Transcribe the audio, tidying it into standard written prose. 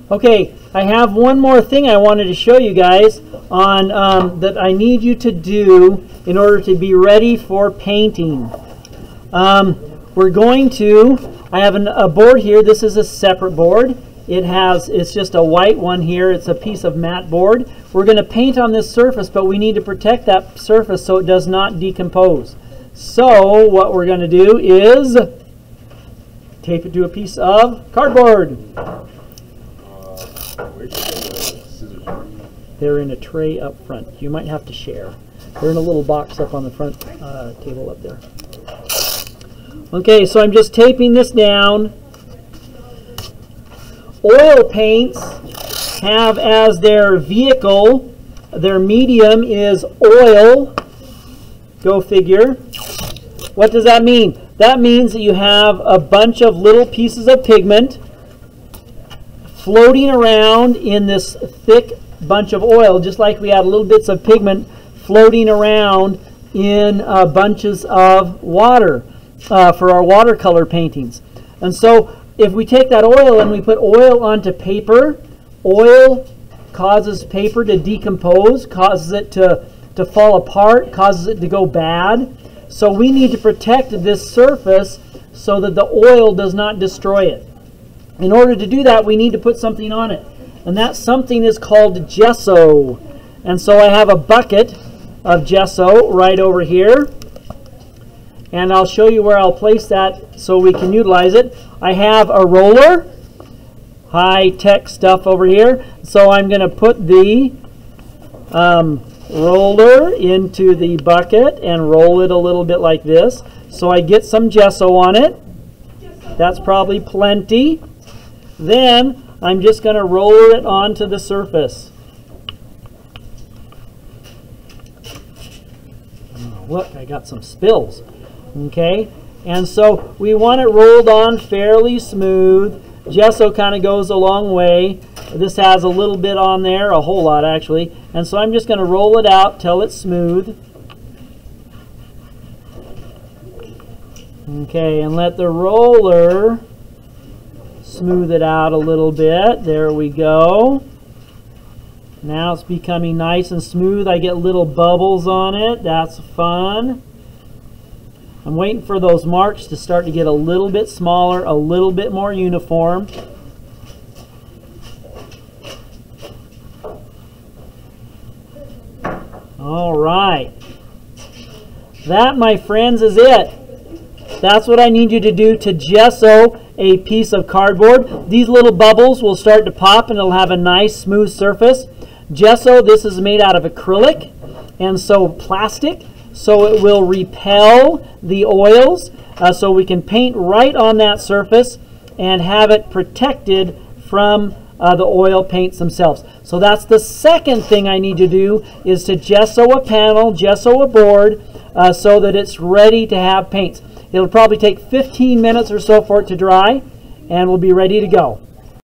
Okay, I have one more thing I wanted to show you guys on that I need you to do in order to be ready for painting. We're going to, I have a board here. This is a separate board. It's just a white one here. It's a piece of matte board. We're going to paint on this surface, but we need to protect that surface so it does not decompose. So what we're going to do is tape it to a piece of cardboard. They're in a tray up front. You might have to share. They're in a little box up on the front table up there. Okay, so I'm just taping this down. Oil paints have as their vehicle, their medium is oil. Go figure. What does that mean? That means that you have a bunch of little pieces of pigment floating around in this thick bunch of oil, just like we had little bits of pigment floating around in bunches of water for our watercolor paintings. And so if we take that oil and we put oil onto paper, oil causes paper to decompose, causes it to fall apart, causes it to go bad. So we need to protect this surface so that the oil does not destroy it. In order to do that, we need to put something on it. And that something is called gesso. And so I have a bucket of gesso right over here. And I'll show you where I'll place that so we can utilize it. I have a roller, high-tech stuff over here. So I'm going to put the roller into the bucket and roll it a little bit like this. So I get some gesso on it. That's probably plenty. Then I'm just going to roll it onto the surface. Oh, look, I got some spills. Okay, and so we want it rolled on fairly smooth. Gesso kind of goes a long way. This has a little bit on there, a whole lot actually. And so I'm just going to roll it out till it's smooth. Okay, and let the roller smooth it out a little bit. There we go. Now it's becoming nice and smooth. I get little bubbles on it. That's fun. I'm waiting for those marks to start to get a little bit smaller, a little bit more uniform. All right. That, my friends, is it. That's what I need you to do to gesso a piece of cardboard. These little bubbles will start to pop and it'll have a nice smooth surface. Gesso, this is made out of acrylic and so plastic, so it will repel the oils, so we can paint right on that surface and have it protected from the oil paints themselves. So that's the second thing I need to do, is to gesso a panel, gesso a board, so that it's ready to have paints. It'll probably take 15 minutes or so for it to dry, and we'll be ready to go.